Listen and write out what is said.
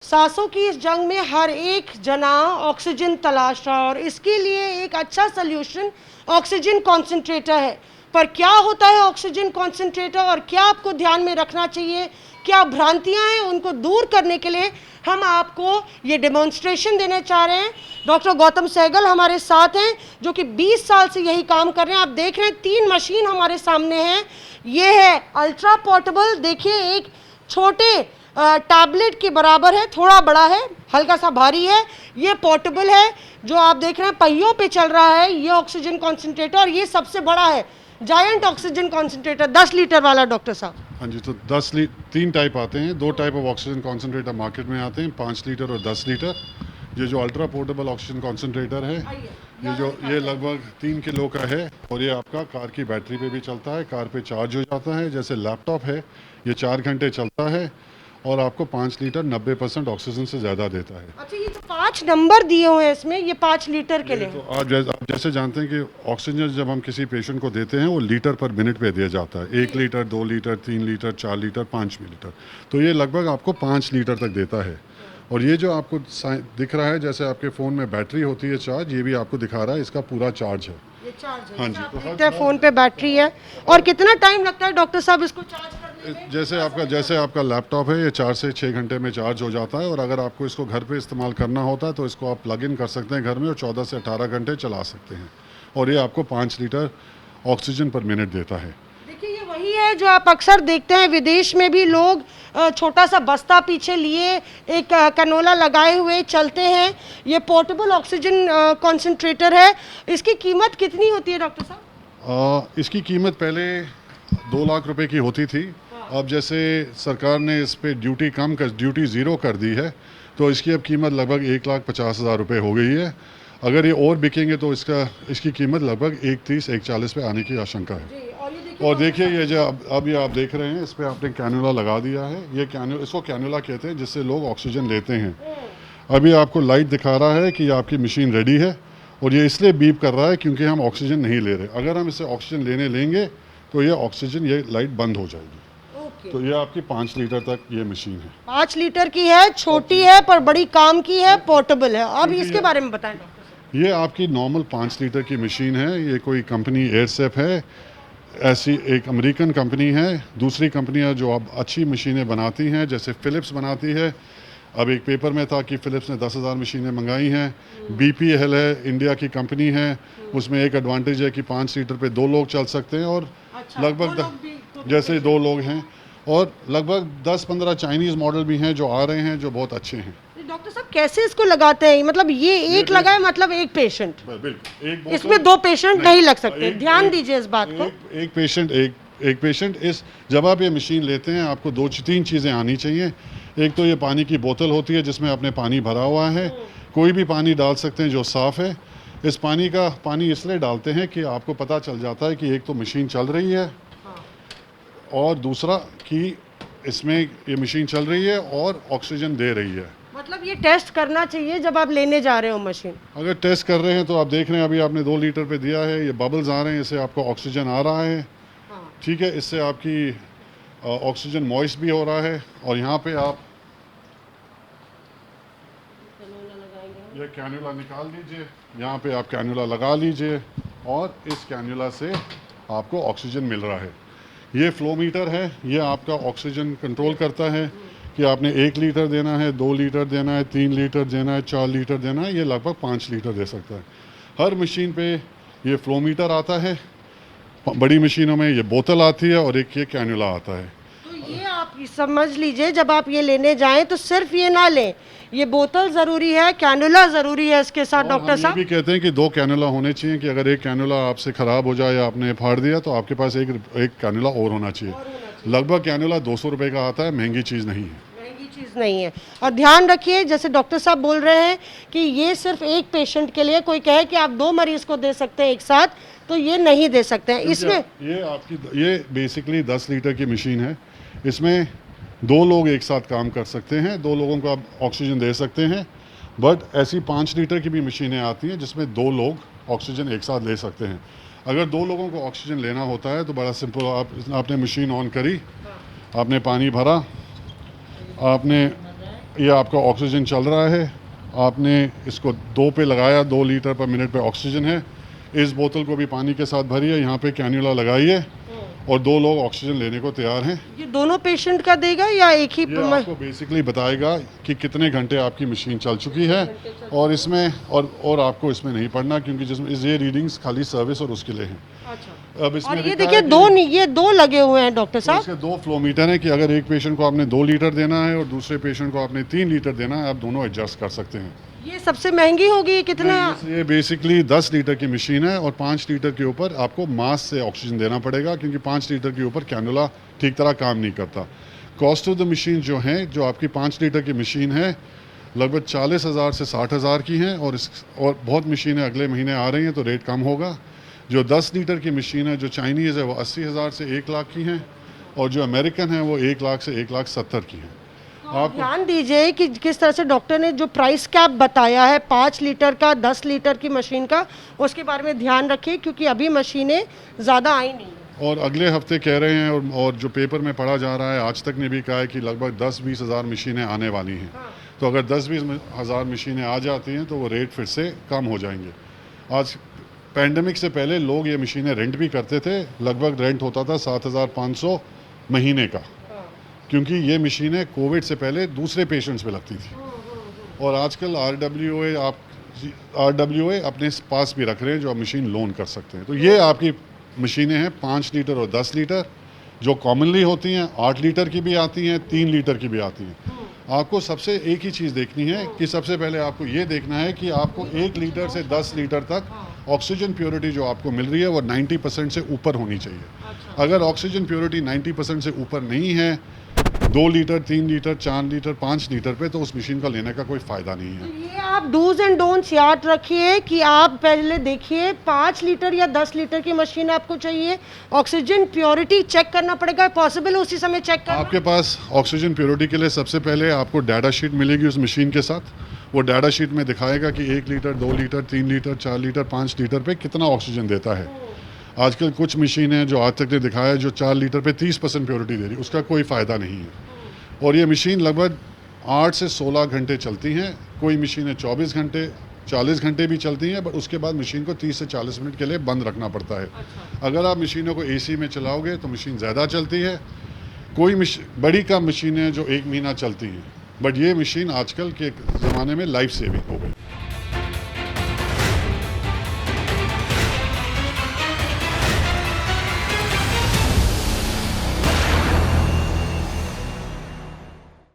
सांसों की इस जंग में हर एक जना ऑक्सीजन तलाश रहा और इसके लिए एक अच्छा सल्यूशन ऑक्सीजन कॉन्सेंट्रेटर है। पर क्या होता है ऑक्सीजन कॉन्सेंट्रेटर और क्या आपको ध्यान में रखना चाहिए, क्या भ्रांतियां हैं, उनको दूर करने के लिए हम आपको ये डेमोन्स्ट्रेशन देने चाह रहे हैं। डॉक्टर गौतम सहगल हमारे साथ हैं जो कि 20 साल से यही काम कर रहे हैं। आप देख रहे हैं 3 मशीन हमारे सामने हैं। ये है अल्ट्रा पोर्टेबल, देखिए एक छोटे टैबलेट के बराबर है, थोड़ा बड़ा है, हल्का सा भारी है। ये पोर्टेबल है जो आप देख रहे हैं पहियों पे चल रहा है। ये ऑक्सीजन कॉन्सेंट्रेटर और ये सबसे बड़ा है जायंट ऑक्सीजन कॉन्सेंट्रेटर 10 लीटर वाला। डॉक्टर साहब हाँ जी, तो 3 टाइप आते हैं, 2 type of oxygen concentrator market में आते हैं, 5 लीटर और 10 लीटर। ये जो अल्ट्रा पोर्टेबल ऑक्सीजन कॉन्सेंट्रेटर है, ये लगभग 3 किलो का है और ये आपका कार की बैटरी पे भी चलता है, कार पे चार्ज हो जाता है। जैसे लैपटॉप है, ये 4 घंटे चलता है और आपको 5 लीटर 90% ऑक्सीजन से ज़्यादा देता है। अच्छा, ये तो 5 नंबर दिए हुए हैं इसमें, ये 5 लीटर के लिए। तो आप जैसे जानते हैं कि ऑक्सीजन जब हम किसी पेशेंट को देते हैं वो लीटर पर मिनट पे दिया जाता है। 1 litre, 2 litre, 3 litre, 4 litre, 5 litre, तो ये लगभग आपको 5 लीटर तक देता है। और ये जो आपको दिख रहा है, जैसे आपके फ़ोन में बैटरी होती है चार्ज, ये भी आपको दिखा रहा है, इसका पूरा चार्ज है। ये चार्ज है, हाँ जी, आप देखते हैं फ़ोन पे बैटरी है। और कितना टाइम लगता है डॉक्टर साहब इसको चार्ज करने में? जैसे आपका लैपटॉप है, ये 4 से 6 घंटे में चार्ज हो जाता है। और अगर आपको इसको घर पे इस्तेमाल करना होता है तो इसको आप प्लग इन कर सकते हैं घर में और 14 से 18 घंटे चला सकते हैं। और ये आपको 5 लीटर ऑक्सीजन पर मिनट देता है। देखिए, ये वही है जो आप अक्सर देखते हैं विदेश में भी लोग छोटा सा बस्ता पीछे लिए एक कैनोला लगाए हुए चलते हैं। ये पोर्टेबल ऑक्सीजन कॉन्सेंट्रेटर है। इसकी कीमत कितनी होती है डॉक्टर साहब? इसकी कीमत पहले 2 लाख रुपए की होती थी। अब जैसे सरकार ने इस पे ड्यूटी ज़ीरो कर दी है, तो इसकी अब कीमत लगभग 1,50,000 रुपये हो गई है। अगर ये और बिकेंगे तो इसकी कीमत लगभग 1,30-1,40 पे आने की आशंका है। और देखिए, ये जो अब ये आप देख रहे हैं, इस पर आपने कैनुला लगा दिया है। ये इसको कैनुला कहते हैं, जिससे लोग ऑक्सीजन लेते हैं। अभी आपको लाइट दिखा रहा है कि आपकी मशीन रेडी है और ये इसलिए बीप कर रहा है क्योंकि हम ऑक्सीजन नहीं ले रहे। अगर हम इससे ऑक्सीजन लेंगे तो ये लाइट बंद हो जाएगी। तो ये आपकी 5 लीटर तक ये मशीन है। 5 लीटर की है, छोटी है पर बड़ी काम की है, पोर्टेबल है। अब इसके बारे में बताएं डॉक्टर। ये आपकी नॉर्मल 5 लीटर की मशीन है। ये कोई कंपनी एयरसेप है, ऐसी एक अमेरिकन कंपनी है। दूसरी कंपनियां जो अब अच्छी मशीनें बनाती हैं, जैसे फ़िलिप्स बनाती है। अब एक पेपर में था कि फ़िलिप्स ने 10,000 मशीनें मंगाई हैं। BPL है, इंडिया की कंपनी है। उसमें एक एडवांटेज है कि 5 लीटर पे 2 लोग चल सकते हैं और लगभग जैसे 2 लोग हैं। और लगभग 10-15 चाइनीज़ मॉडल भी हैं जो आ रहे हैं, जो बहुत अच्छे हैं। डॉक्टर साहब कैसे इसको लगाते हैं? मतलब ये एक लगाए, मतलब एक पेशेंट, बिल्कुल इसमें 2 पेशेंट नहीं लग सकते। ध्यान दीजिए इस बात को। एक पेशेंट जब आप ये मशीन लेते हैं, आपको 2-3 चीज़ें आनी चाहिए। एक तो ये पानी की बोतल होती है जिसमें आपने पानी भरा हुआ है। कोई भी पानी डाल सकते हैं जो साफ़ है। इस पानी इसलिए डालते हैं कि आपको पता चल जाता है कि एक तो मशीन चल रही है और दूसरा कि इसमें ये मशीन चल रही है और ऑक्सीजन दे रही है। मतलब ये टेस्ट करना चाहिए जब आप लेने जा रहे हो मशीन। अगर टेस्ट कर रहे हैं तो आप देख रहे हैं, अभी आपने 2 लीटर पे दिया है, ये बबल्स आ रहे हैं, इससे आपको ऑक्सीजन आ रहा है। ठीक है, इससे आपकी ऑक्सीजन मॉइस्ट भी हो रहा है। और यहाँ पे आप ये कैनुला निकाल लीजिए, यहाँ पे आप कैनुला लगा लीजिए और इस कैनुला से आपको ऑक्सीजन मिल रहा है। ये फ्लो मीटर है, ये आपका ऑक्सीजन कंट्रोल करता है कि आपने 1 लीटर देना है, 2 लीटर देना है, 3 लीटर देना है, 4 लीटर देना है। ये लगभग 5 लीटर दे सकता है। हर मशीन पे ये फ्लो मीटर आता है। बड़ी मशीनों में ये बोतल आती है और एक ये कैनुला आता है। तो ये आप समझ लीजिए, जब आप ये लेने जाएं तो सिर्फ ये ना लें, ये बोतल ज़रूरी है, कैनुला ज़रूरी है इसके साथ। डॉक्टर साहब भी कहते हैं कि 2 कैनुला होने चाहिए, कि अगर एक कैनुला आपसे ख़राब हो जाए या आपने फाड़ दिया तो आपके पास एक कैनुला और होना चाहिए। लगभग कैनुला 200 रुपये का आता है, महंगी चीज़ नहीं है। नहीं है। और ध्यान रखिए, जैसे डॉक्टर साहब बोल रहे हैं कि ये सिर्फ एक पेशेंट के लिए, कोई कहे कि आप 2 मरीज को दे सकते हैं एक साथ, तो ये नहीं दे सकते हैं। इसमें ये बेसिकली 10 लीटर की मशीन है। इसमें 2 लोग एक साथ काम कर सकते हैं, 2 लोगों को आप ऑक्सीजन दे सकते हैं। बट ऐसी 5 लीटर की भी मशीनें आती हैं जिसमें 2 लोग ऑक्सीजन एक साथ ले सकते हैं। अगर 2 लोगों को ऑक्सीजन लेना होता है तो बड़ा सिंपल, आपने मशीन ऑन करी, आपने पानी भरा, आपने ये आपका ऑक्सीजन चल रहा है, आपने इसको 2 पे लगाया, 2 लीटर पर मिनट पे ऑक्सीजन है। इस बोतल को भी पानी के साथ भरी है, यहाँ पे कैन्यूला लगाई है और 2 लोग ऑक्सीजन लेने को तैयार हैं। ये दोनों पेशेंट का देगा या एक ही? ये आपको बेसिकली बताएगा कि कितने घंटे आपकी मशीन चल चुकी है और इसमें और आपको इसमें नहीं पढ़ना, क्योंकि जिसमें ये रीडिंग्स खाली सर्विस और उसके लिए हैं। अच्छा। अब इसमें और ये लिखा देखिए है ये दो लगे हुए हैं डॉक्टर तो साहब। इसके 2 फ्लो मीटर हैं कि अगर एक पेशेंट को आपने 2 लीटर देना है और दूसरे पेशेंट को आपने 3 लीटर देना है, आप दोनों एडजस्ट कर सकते हैं। ये सबसे महंगी होगी कितना? ये बेसिकली 10 लीटर की मशीन है और 5 लीटर के ऊपर आपको मास्क से ऑक्सीजन देना पड़ेगा, क्योंकि 5 लीटर के ऊपर कैनुला ठीक तरह काम नहीं करता। कॉस्ट ऑफ द मशीन जो है, जो आपकी 5 लीटर की मशीन है, लगभग 40,000 से 60,000 की हैं और बहुत मशीनें अगले महीने आ रही हैं तो रेट कम होगा। जो 10 लीटर की मशीन है जो चाइनीज़ है वो 80,000 से 1 लाख की हैं और जो अमेरिकन है वो 1 लाख से 1,70,000 की हैं। आप ध्यान दीजिए कि किस तरह से डॉक्टर ने जो प्राइस कैप बताया है 5 लीटर का, 10 लीटर की मशीन का, उसके बारे में ध्यान रखिए, क्योंकि अभी मशीनें ज़्यादा आई नहीं हैं। और अगले हफ्ते कह रहे हैं और जो पेपर में पढ़ा जा रहा है, आज तक ने भी कहा है कि लगभग 10-20 हज़ार मशीनें आने वाली हैं। तो अगर 10-20 हज़ार मशीनें आ जाती हैं तो वो रेट फिर से कम हो जाएंगे। आज पैंडमिक से पहले लोग ये मशीनें रेंट भी करते थे, लगभग रेंट होता था 7,500 महीने का, क्योंकि ये मशीनें कोविड से पहले दूसरे पेशेंट्स पे लगती थी। और आजकल RWA अपने पास भी रख रहे हैं जो आप मशीन लोन कर सकते हैं। तो ये आपकी मशीनें हैं 5 लीटर और 10 लीटर जो कॉमनली होती हैं, 8 लीटर की भी आती हैं, 3 लीटर की भी आती हैं। आपको सबसे एक ही चीज़ देखनी है कि सबसे पहले आपको ये देखना है कि आपको 1 लीटर से 10 लीटर तक ऑक्सीजन प्योरिटी जो आपको मिल रही है वो 90% से ऊपर होनी चाहिए। अगर ऑक्सीजन प्योरिटी 90% से ऊपर नहीं है 2 लीटर, 3 लीटर, 4 लीटर, 5 लीटर पे, तो उस मशीन का लेने का कोई फ़ायदा नहीं है। ये आप डूज एंड डोंट्स याद रखिए कि आप पहले देखिए 5 लीटर या 10 लीटर की मशीन आपको चाहिए, ऑक्सीजन प्योरिटी चेक करना पड़ेगा, पॉसिबल उसी समय चेक करना। आपके पास ऑक्सीजन प्योरिटी के लिए सबसे पहले आपको डाटा शीट मिलेगी उस मशीन के साथ। वो डाटा शीट में दिखाएगा कि 1 litre, 2 litre, 3 litre, 4 litre, 5 litre पे कितना ऑक्सीजन देता है। आजकल कुछ मशीन है जो आज तक ने दिखाया जो 4 लीटर पे 30% प्योरिटी दे रही है, उसका कोई फ़ायदा नहीं है। और ये मशीन लगभग 8 से 16 घंटे चलती हैं, कोई मशीनें 24 घंटे, 40 घंटे भी चलती हैं, बट उसके बाद मशीन को 30 से 40 मिनट के लिए बंद रखना पड़ता है। अगर आप मशीनों को AC में चलाओगे तो मशीन ज़्यादा चलती है। कोई बड़ी कम मशीनें जो 1 महीना चलती हैं, बट ये मशीन आजकल के ज़माने में लाइफ सेविंग हो गई।